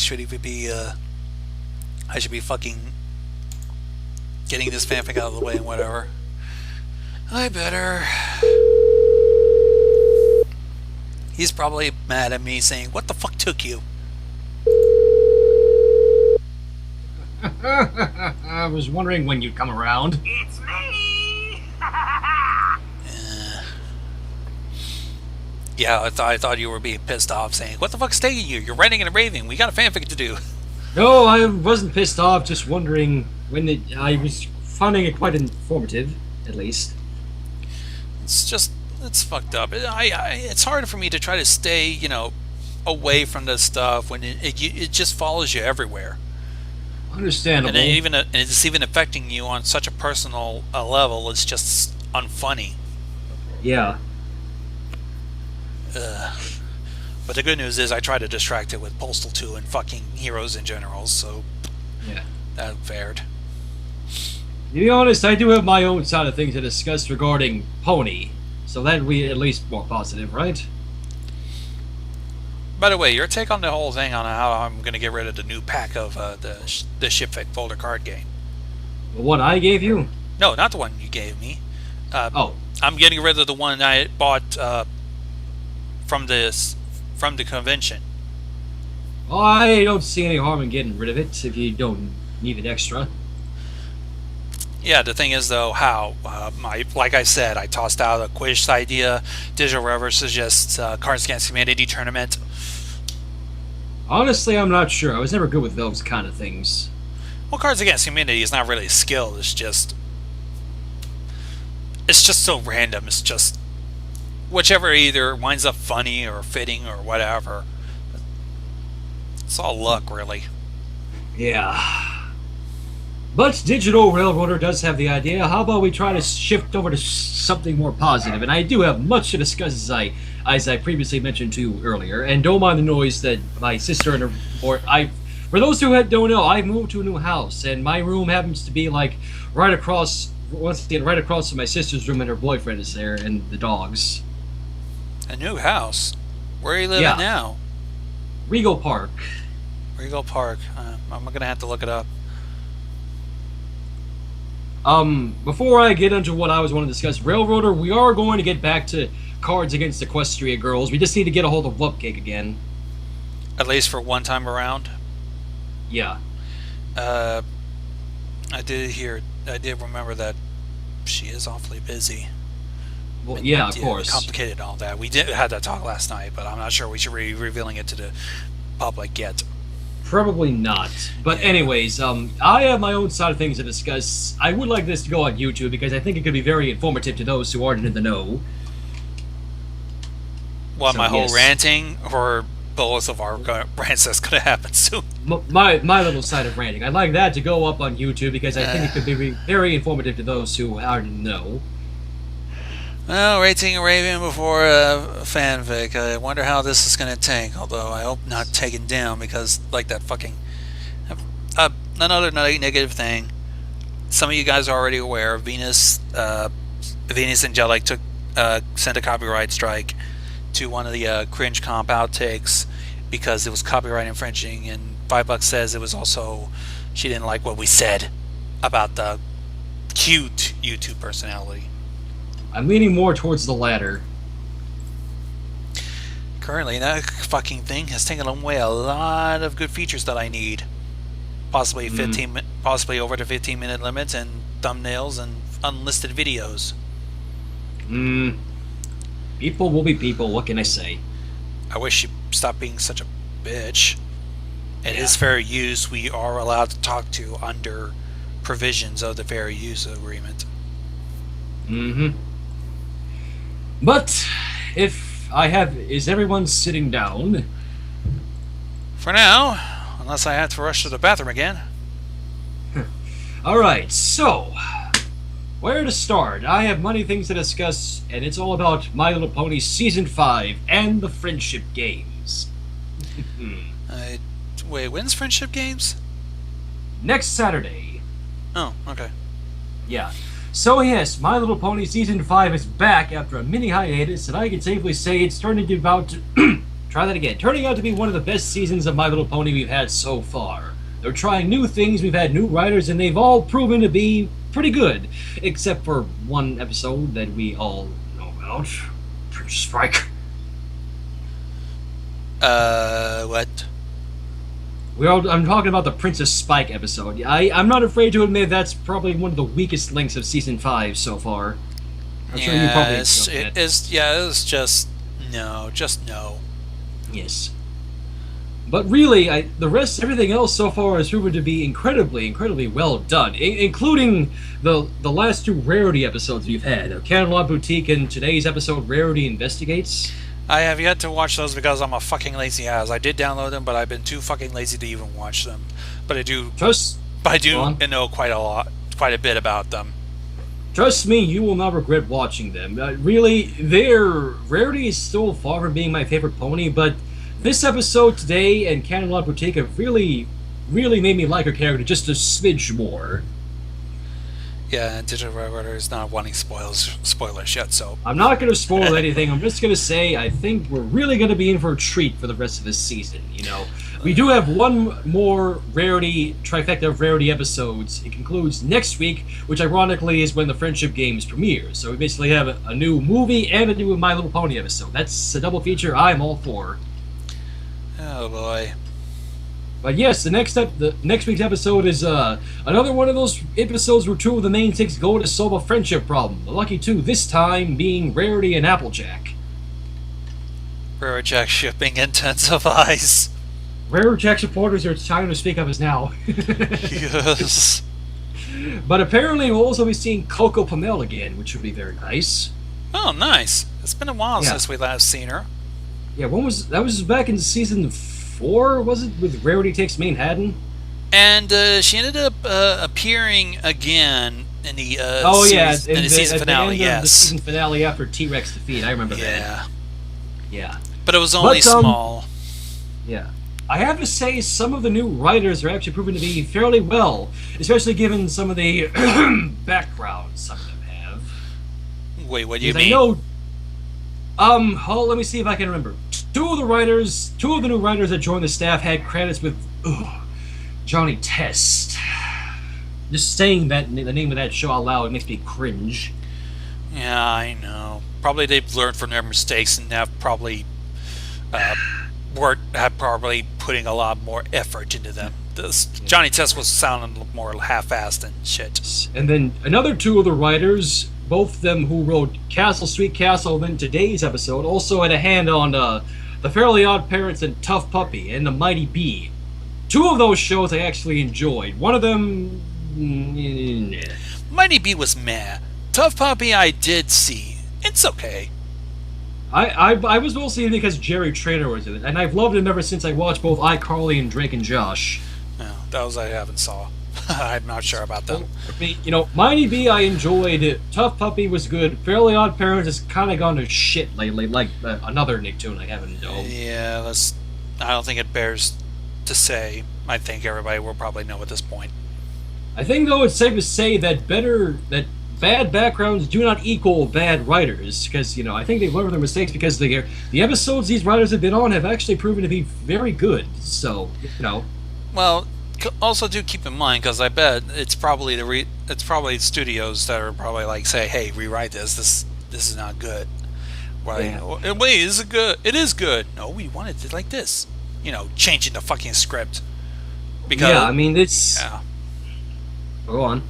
should even be, I should be fucking getting this fanfic out of the way and whatever. I better. He's probably mad at me saying, "What the fuck took you?" I was wondering when you'd come around. It's me! Yeah, I thought you were being pissed off, saying, "What the fuck's taking you? You're ranting and raving. We got a fanfic to do." No, I wasn't pissed off, just wondering when I was finding it quite informative, at least. It's fucked up. It's hard for me to try to stay, away from this stuff when it just follows you everywhere. Understandable. And it's even affecting you on such a personal level. It's just unfunny. Yeah. But the good news is I try to distract it with Postal 2 and fucking Heroes in general, so yeah, that fared. To be honest, I do have my own side of things to discuss regarding Pony, so that would be at least more positive, right? By the way, your take on the whole thing on how I'm going to get rid of the new pack of the Shipfic folder card game. The one I gave you? No, not the one you gave me. Oh. I'm getting rid of the one I bought from the convention. Well, I don't see any harm in getting rid of it if you don't need it extra. Yeah, the thing is though, how like I said, I tossed out a quiz idea. Digital River suggests Cards Against Humanity tournament. Honestly, I'm not sure. I was never good with those kind of things. Well, Cards Against Humanity is not really a skill. It's just so random. It's just whichever either winds up funny or fitting or whatever. It's all luck, really. Yeah. But Digital Railroader does have the idea. How about we try to shift over to something more positive? And I do have much to discuss, as I previously mentioned to you earlier. And don't mind the noise that my sister and for those who don't know, I moved to a new house, and my room happens to be like right across from my sister's room, and her boyfriend is there, and the dogs. A new house? Where are you living now? Regal Park. Regal Park. I'm gonna have to look it up. Before I get into what I was want to discuss, Railroader, we are going to get back to Cards Against Equestria Girls. We just need to get a hold of Wupcake again. At least for one time around? Yeah. I did remember that she is awfully busy. Well, yeah, of course. Complicated and all that. We did had that talk last night, but I'm not sure we should be revealing it to the public yet. Probably not. But anyways, I have my own side of things to discuss. I would like this to go on YouTube because I think it could be very informative to those who aren't in the know. Well, my whole ranting, or both of our rants that's going to happen soon? My little side of ranting. I'd like that to go up on YouTube because I think it could be very informative to those who aren't in the know. Well, ranting and raving before fanfic. I wonder how this is going to tank, although I hope not taken down, because like that fucking... another negative thing. Some of you guys are already aware, Venus Angelic sent a copyright strike to one of the Cringe Comp outtakes because it was copyright infringing, and 5bucks says it was also... she didn't like what we said about the cute YouTube personality. I'm leaning more towards the latter. Currently, that fucking thing has taken away a lot of good features that I need. Possibly possibly over the 15-minute limits and thumbnails and unlisted videos. People will be people. What can I say? I wish you stopped being such a bitch. It is fair use. We are allowed to talk to under provisions of the fair use agreement. But is everyone sitting down? For now, unless I have to rush to the bathroom again. Alright, so where to start? I have many things to discuss, and it's all about My Little Pony Season 5 and the Friendship Games. Wait, when's Friendship Games? Next Saturday. Oh, okay. Yeah. So yes, My Little Pony Season 5 is back after a mini hiatus, and I can safely say it's starting to Try that again. Turning out to be one of the best seasons of My Little Pony we've had so far. They're trying new things, we've had new writers, and they've all proven to be pretty good. Except for one episode that we all know about. Princess Spike. What? I'm talking about the Princess Spike episode. I'm not afraid to admit that's probably one of the weakest links of Season 5 so far. I'm sure you probably it was just no. Yes. But really, everything else so far has proven to be incredibly well done, including the last two Rarity episodes we've had, Candelot Boutique and today's episode, Rarity Investigates. I have yet to watch those because I'm a fucking lazy ass. I did download them, but I've been too fucking lazy to even watch them. But I do know quite a bit about them. Trust me, you will not regret watching them. Really, Rarity is still far from being my favorite pony, but this episode today and Candelot Boutique have really made me like her character just a smidge more. Yeah, Digital Railroader is not wanting spoilers yet, so... I'm not going to spoil anything. I'm just going to say I think we're really going to be in for a treat for the rest of this season, you know. We do have one more trifecta of Rarity episodes. It concludes next week, which ironically is when the Friendship Games premiere. So we basically have a new movie and a new My Little Pony episode. That's a double feature I'm all for. Oh boy. But yes, the next week's episode is another one of those episodes where two of the main six go to solve a friendship problem. The lucky two this time being Rarity and Applejack. Rarity shipping intensifies. Rarity supporters are time to speak up as now. Yes. But apparently we'll also be seeing Coco Pamel again, which would be very nice. Oh, nice. It's been a while since we last seen her. Yeah, that was back in season 4, was it, with Rarity Takes Manhattan? And she ended up appearing again in the season finale. The season finale after T-Rex defeat. I remember that. Yeah. But it was only small. Yeah. I have to say, some of the new writers are actually proving to be fairly well, especially given some of the backgrounds some of them have. Wait, what do you mean? I know. Let me see if I can remember. Two of the new writers that joined the staff had credits with Johnny Test. Just saying the name of that show out loud makes me cringe. Yeah, I know. Probably they've learned from their mistakes and have probably putting a lot more effort into them. Johnny Test was sounding more half-assed and shit. And then another two of the writers, both of them who wrote Castle Street Castle and today's episode, also had a hand on The Fairly Odd Parents and Tough Puppy and The Mighty Bee. Two of those shows I actually enjoyed. One of them... Mighty Bee was meh. Tough Puppy I did see. It's okay. I was mostly because Jerry Trainer was in it, and I've loved him ever since I watched both iCarly and Drake and Josh. No, those I haven't saw. I'm not sure about them. Mighty Bee I enjoyed. Tough Puppy was good. Fairly Odd Parents has kind of gone to shit lately, like another Nicktoon I haven't known. Yeah, I don't think it bears to say. I think everybody will probably know at this point. I think, though, it's safe to say that bad backgrounds do not equal bad writers, because, I think they've learned from their mistakes, because the episodes these writers have been on have actually proven to be very good, so, Well, also do keep in mind, because I bet it's probably studios that are probably like, say, hey, rewrite this is not good. Wait, is it good? It is good. No, we wanted it like this. Changing the fucking script. Because, yeah, I mean, it's... Yeah. Go on.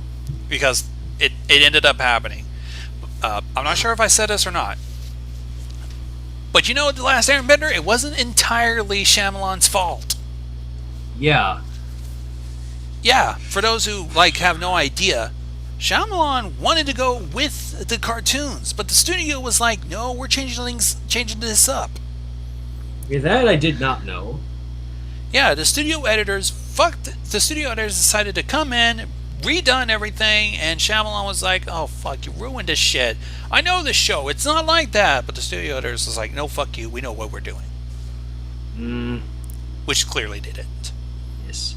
Because it ended up happening. I'm not sure if I said this or not. But The Last Airbender, it wasn't entirely Shyamalan's fault. Yeah. Yeah, for those who, have no idea, Shyamalan wanted to go with the cartoons, but the studio was like, no, we're changing this up. Yeah, that I did not know. Yeah, the studio editors decided to come in, redone everything, and Shyamalan was like, oh, fuck, you ruined this shit. I know this show, it's not like that. But the studio editors was like, no, fuck you, we know what we're doing. Which clearly didn't. Yes.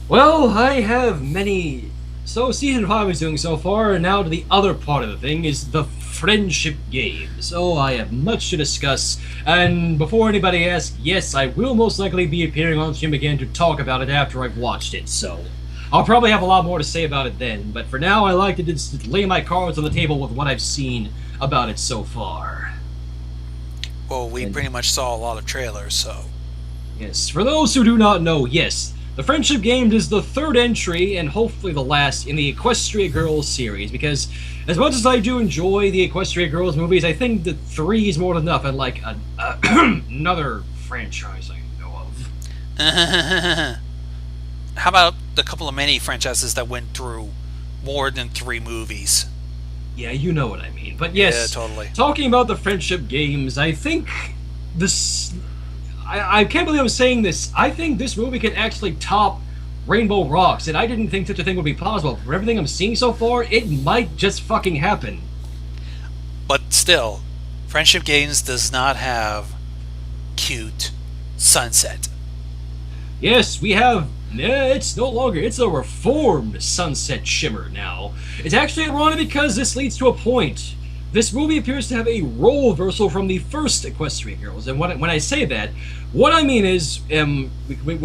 Well, I have many... So, Season 5 is doing so far, and now to the other part of the thing is the Friendship Games. Oh, I have much to discuss, and before anybody asks, yes, I will most likely be appearing on stream again to talk about it after I've watched it, so I'll probably have a lot more to say about it then, but for now I like to just lay my cards on the table with what I've seen about it so far. Well, we pretty much saw a lot of trailers, so... Yes, for those who do not know, yes, the Friendship Games is the third entry, and hopefully the last, in the Equestria Girls series, because as much as I do enjoy the Equestria Girls movies, I think that 3 is more than enough, and like another franchise I know of. How about the couple of mini franchises that went through more than 3 movies? Yeah, you know what I mean. But yes, yeah, totally. Talking about the Friendship Games, I think this... I can't believe I'm saying this. I think this movie can actually top Rainbow Rocks, and I didn't think such a thing would be possible. For everything I'm seeing so far, it might just fucking happen. But still, Friendship Games does not have cute Sunset. Yes, we have... it's no longer... It's a reformed Sunset Shimmer now. It's actually ironic because this leads to a point. This movie appears to have a role reversal from the first Equestria Girls, and when I say that, what I mean is, when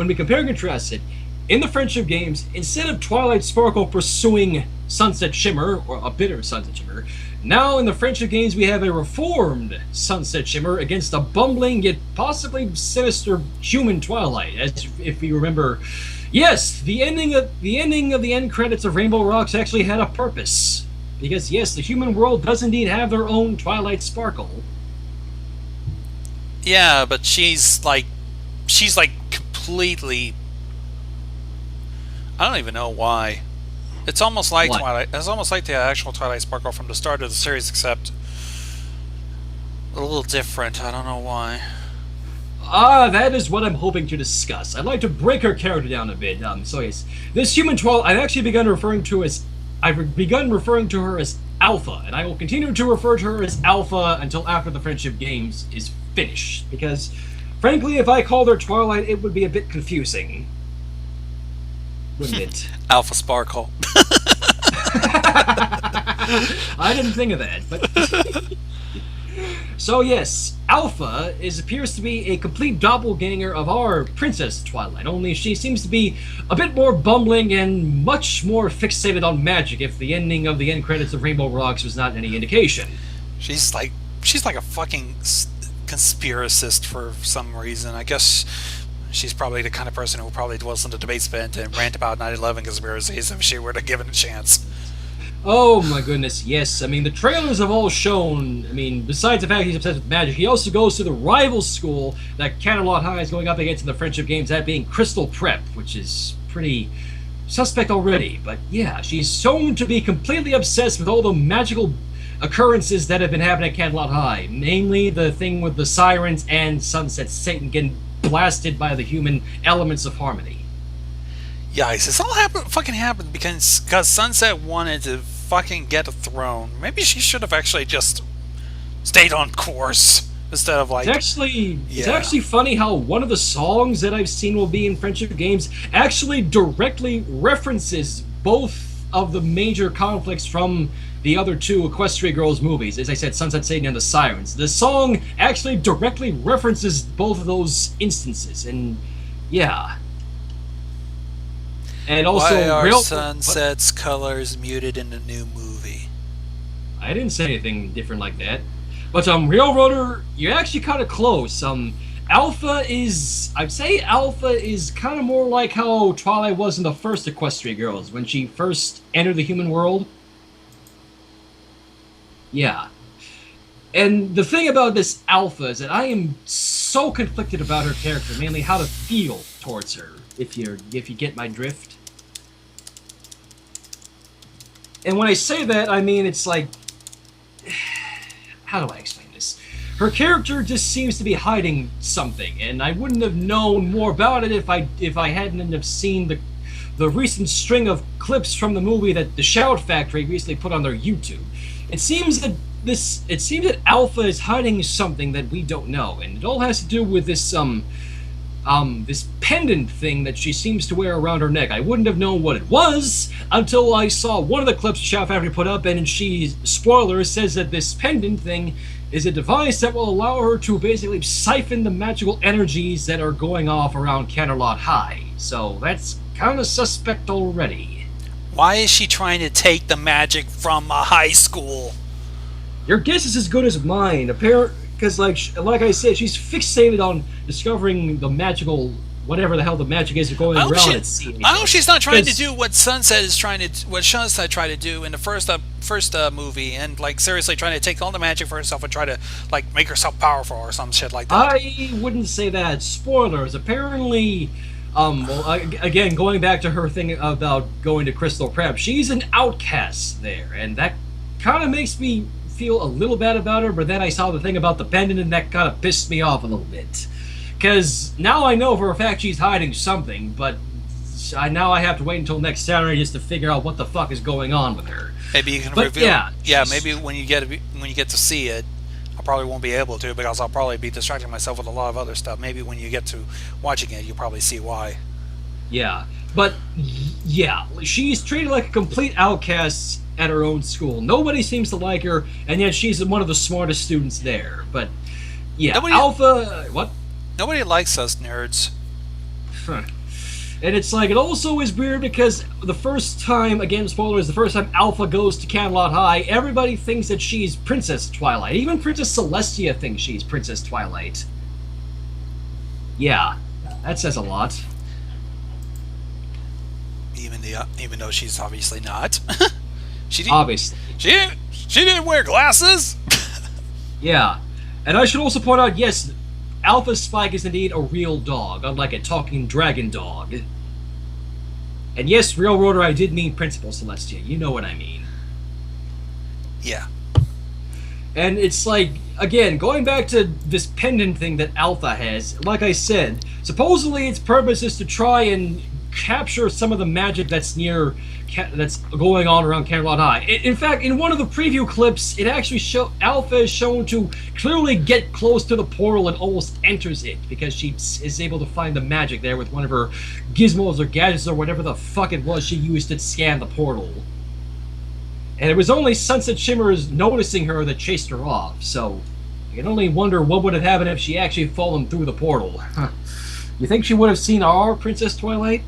we compare and contrast it, in the Friendship Games, instead of Twilight Sparkle pursuing Sunset Shimmer, or a bitter Sunset Shimmer, now in the Friendship Games we have a reformed Sunset Shimmer against a bumbling yet possibly sinister human Twilight, as if you remember. Yes, the ending of the end credits of Rainbow Rocks actually had a purpose. Because, yes, the human world does indeed have their own Twilight Sparkle. Yeah, but she's like completely... I don't even know why. It's almost like What? Twilight. It's almost like the actual Twilight Sparkle from the start of the series, except a little different. I don't know why. That is what I'm hoping to discuss. I'd like to break her character down a bit. So yes, this human Twilight, I've begun referring to her as Alpha, and I will continue to refer to her as Alpha until after the Friendship Games is finished, because, frankly, if I called her Twilight, it would be a bit confusing. Wouldn't it? Alpha Sparkle. I didn't think of that, but... So yes, Alpha appears to be a complete doppelganger of our Princess Twilight, only she seems to be a bit more bumbling and much more fixated on magic, if the ending of the end credits of Rainbow Rocks was not any indication. She's like a fucking conspiracist for some reason. I guess she's probably the kind of person who probably dwells in the debate vent and rant about 9/11 conspiracies if she were to give it a chance. Oh my goodness, yes. I mean, the trailers have all shown, I mean, besides the fact he's obsessed with magic, he also goes to the rival school that Canterlot High is going up against in the Friendship Games, that being Crystal Prep, which is pretty suspect already. But yeah, she's shown to be completely obsessed with all the magical occurrences that have been happening at Canterlot High, namely the thing with the sirens and Sunset Satan getting blasted by the human elements of harmony. Yikes, this all fucking happened because Sunset wanted to fucking get a throne. Maybe she should have actually just stayed on course instead of like... It's actually funny how one of the songs that I've seen will be in Friendship Games actually directly references both of the major conflicts from the other 2 Equestria Girls movies. As I said, Sunset Satan and the Sirens. The song actually directly references both of those instances, and yeah. And also, why are Sunset's colors muted in the new movie? I didn't say anything different like that. But Railroader, you're actually kind of close. Alpha is... I'd say Alpha is kind of more like how Twilight was in the first Equestria Girls, when she first entered the human world. Yeah. And the thing about this Alpha is that I am so conflicted about her character, mainly how to feel towards her, if you get my drift. And when I say that, I mean it's like... How do I explain this? Her character just seems to be hiding something, and I wouldn't have known more about it if I hadn't have seen the recent string of clips from the movie that the Shout Factory recently put on their YouTube. It seems that Alpha is hiding something that we don't know, and it all has to do with this this pendant thing that she seems to wear around her neck. I wouldn't have known what it was until I saw one of the clips Shout Factory put up, and she, spoiler, says that this pendant thing is a device that will allow her to basically siphon the magical energies that are going off around Canterlot High. So that's kind of suspect already. Why is she trying to take the magic from a high school? Your guess is as good as mine. Because, like I said, she's fixated on discovering the magical, whatever the hell the magic is going around at sea. I hope she's not trying to do what Sunset tried to do in the first movie, and like seriously trying to take all the magic for herself and try to like make herself powerful or some shit like that. I wouldn't say that. Spoilers. Apparently, again, going back to her thing about going to Crystal Prep, she's an outcast there, and that kind of makes me feel a little bad about her. But then I saw the thing about the pendant, and that kind of pissed me off a little bit. Because now I know for a fact she's hiding something, but now I have to wait until next Saturday just to figure out what the fuck is going on with her. Maybe you can reveal. Yeah. Maybe when you get to see it, I probably won't be able to because I'll probably be distracting myself with a lot of other stuff. Maybe when you get to watching it, you'll probably see why. Yeah, but yeah, she's treated like a complete outcast at her own school. Nobody seems to like her, and yet she's one of the smartest students there. But yeah, Alpha. What? Nobody likes us nerds. And it's like, it also is weird because the first time, again, spoilers, the first time Alpha goes to Canterlot High, everybody thinks that she's Princess Twilight. Even Princess Celestia thinks she's Princess Twilight. Yeah, that says a lot. Even though she's obviously not. Obviously. She didn't wear glasses? Yeah. And I should also point out, yes, Alpha Spike is indeed a real dog, unlike a talking dragon dog. And yes, Railroader, I did mean Principal Celestia. You know what I mean. Yeah. And it's like, again, going back to this pendant thing that Alpha has, like I said, supposedly its purpose is to try and capture some of the magic that's that's going on around Canterlot High. In fact, in one of the preview clips, it actually Alpha is shown to clearly get close to the portal and almost enters it because she is able to find the magic there with one of her gizmos or gadgets or whatever the fuck it was she used to scan the portal. And it was only Sunset Shimmer's noticing her that chased her off, so I can only wonder what would have happened if she actually fallen through the portal. Huh. You think she would have seen our Princess Twilight?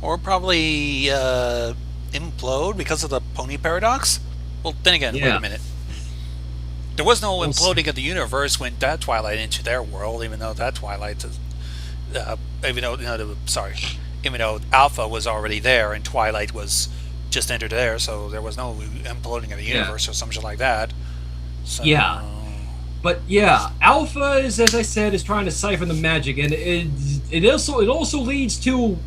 Or probably implode because of the pony paradox? Well, then again, wait a minute. There was no imploding of the universe when that Twilight entered their world, even though that Twilight is... even though Alpha was already there and Twilight was just entered there, so there was no imploding of the universe or something like that. So... Yeah. But yeah, Alpha is, as I said, is trying to siphon the magic, and it also leads to...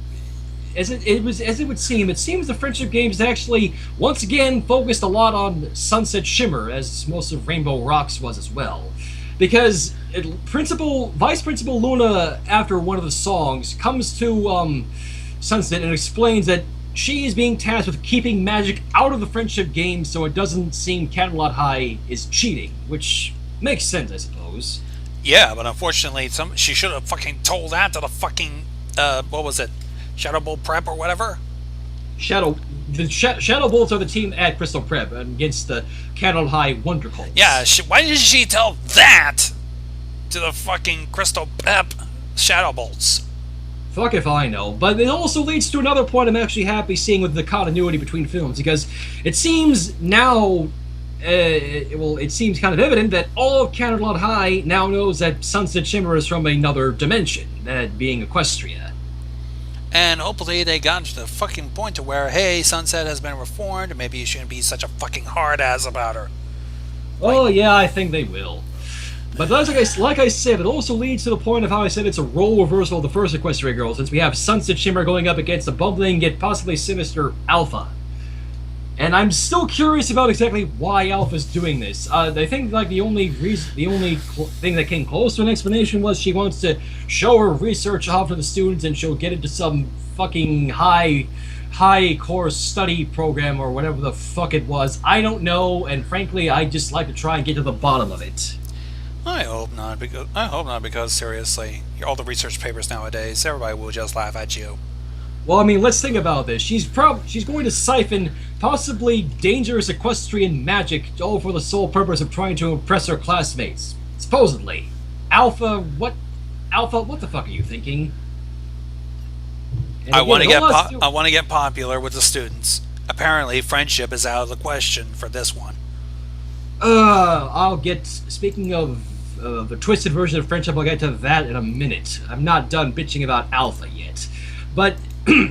As it would seem, it seems the Friendship Games actually once again focused a lot on Sunset Shimmer, as most of Rainbow Rocks was as well, because Vice Principal Luna, after one of the songs, comes to Sunset and explains that she is being tasked with keeping magic out of the Friendship Games, so it doesn't seem Canterlot High is cheating, which makes sense, I suppose. Yeah, but unfortunately, she should have fucking told that to the fucking what was it? Shadow Bolt Prep or whatever? Shadow Bolts are the team at Crystal Prep against the Canterlot High Wonder Colts. Yeah, why did she tell that to the fucking Crystal Prep Shadow Bolts? Fuck if I know. But it also leads to another point I'm actually happy seeing with the continuity between films, because it seems now... it seems kind of evident that all of Canterlot High now knows that Sunset Shimmer is from another dimension, that being Equestria. And hopefully they got to the fucking point to where, hey, Sunset has been reformed, maybe you shouldn't be such a fucking hard-ass about her. Oh, yeah, I think they will. But like I said, it also leads to the point of how I said it's a role reversal of the first Equestria Girl, since we have Sunset Shimmer going up against the bumbling yet possibly sinister Alpha. And I'm still curious about exactly why Alpha's doing this. I think like the only thing that came close to an explanation was she wants to show her research off to the students, and she'll get into some fucking high course study program or whatever the fuck it was. I don't know, and frankly, I just like to try and get to the bottom of it. I hope not because seriously, all the research papers nowadays, everybody will just laugh at you. Well, I mean, let's think about this. She's going to siphon possibly dangerous equestrian magic all for the sole purpose of trying to impress her classmates. Supposedly. Alpha, what? Alpha, what the fuck are you thinking? And I again, want to it get all has to do- I want to get popular with the students. Apparently, friendship is out of the question for this one. I'll get. Speaking of the twisted version of friendship, I'll get to that in a minute. I'm not done bitching about Alpha yet. But,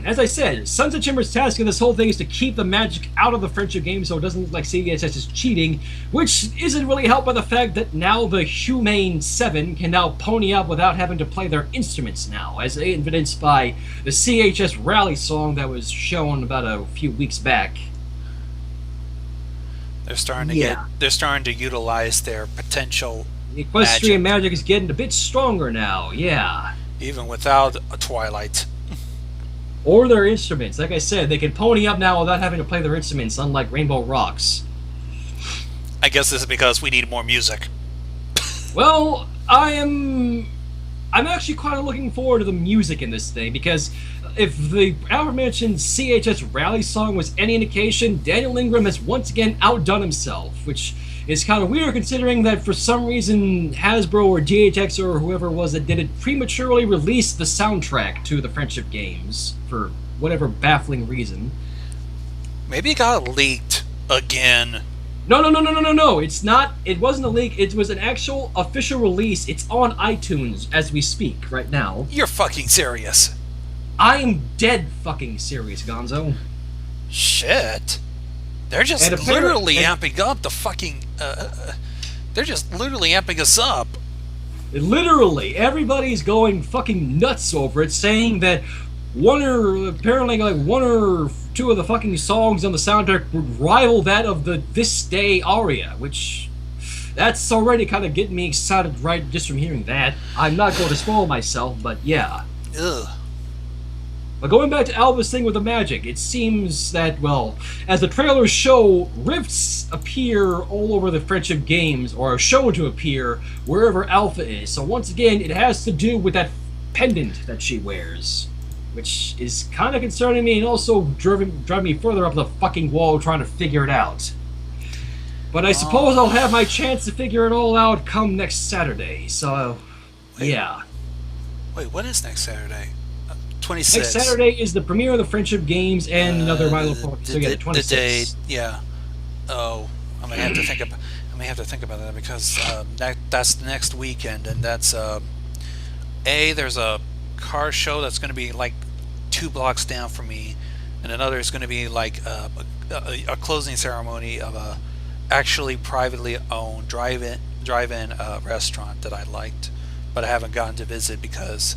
as I said, Sunset Chimber's task in this whole thing is to keep the magic out of the friendship game so it doesn't look like CHS is cheating, which isn't really helped by the fact that now the Humane 7 can now pony up without having to play their instruments now, as evidenced by the CHS rally song that was shown about a few weeks back. They're starting to utilize their potential The equestrian magic is getting a bit stronger now, yeah. even without a Twilight. Or their instruments. Like I said, they can pony up now without having to play their instruments, unlike Rainbow Rocks. I guess this is because we need more music. Well, I'm actually kind of looking forward to the music in this thing, because if the aforementioned CHS rally song was any indication, Daniel Ingram has once again outdone himself, which is kind of weird considering that for some reason Hasbro or DHX or whoever it was that did it prematurely released the soundtrack to the Friendship games for whatever baffling reason. Maybe it got leaked again. No, it's not. It wasn't a leak. It was an actual official release. It's on iTunes as we speak right now. You're fucking serious. I am dead fucking serious, Gonzo. Shit. They're just literally amping up the fucking... they're just literally amping us up. Literally, everybody's going fucking nuts over it, saying that apparently one or two of the fucking songs on the soundtrack would rival that of the This Day aria, which... That's already kind of getting me excited right just from hearing that. I'm not going to spoil myself, but yeah. Ugh. But going back to Alva's thing with the magic, it seems that, well, as the trailers show, rifts appear all over the Friendship games, or are shown to appear wherever Alpha is. So once again, it has to do with that pendant that she wears, which is kind of concerning me and also driving me further up the fucking wall trying to figure it out. But I suppose I'll have my chance to figure it all out come next Saturday, so, yeah. Wait, what is next Saturday? 26. Next Saturday is the premiere of the Friendship games and another My Little Pony. So yeah, the 26th. The date, yeah. Oh, I may have to think about. I may have to think about that because that's next weekend, and that's there's a car show that's going to be like 2 blocks down from me, and another is going to be like a closing ceremony of a actually privately owned drive-in restaurant that I liked, but I haven't gotten to visit because.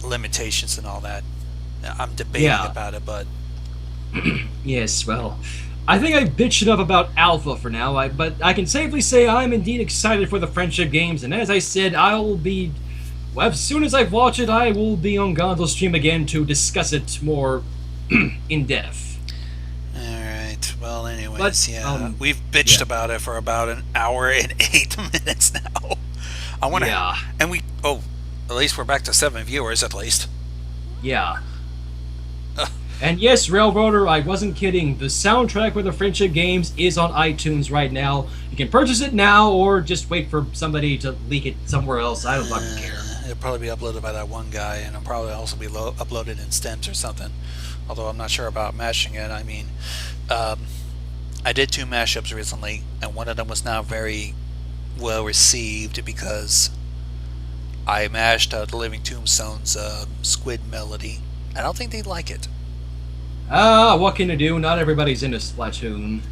Limitations and all that. I'm debating about it, but yes, well, I think I bitched enough about Alpha for now, but I can safely say I'm indeed excited for the Friendship games, and as I said, as soon as I've watched it, I will be on Gonzo's stream again to discuss it more in depth. Alright, well anyways, we've bitched about it for about an hour and 8 minutes now. I want to, and at least we're back to 7 viewers, at least. Yeah. And yes, Railroader, I wasn't kidding. The soundtrack for the Friendship games is on iTunes right now. You can purchase it now, or just wait for somebody to leak it somewhere else. I don't fucking care. It'll probably be uploaded by that one guy, and it'll probably also be uploaded in stems or something. Although I'm not sure about mashing it. I mean, I did 2 mashups recently, and one of them was not very well received because... I mashed the Living Tombstone's Squid Melody. I don't think they'd like it. What can you do? Not everybody's into Splatoon.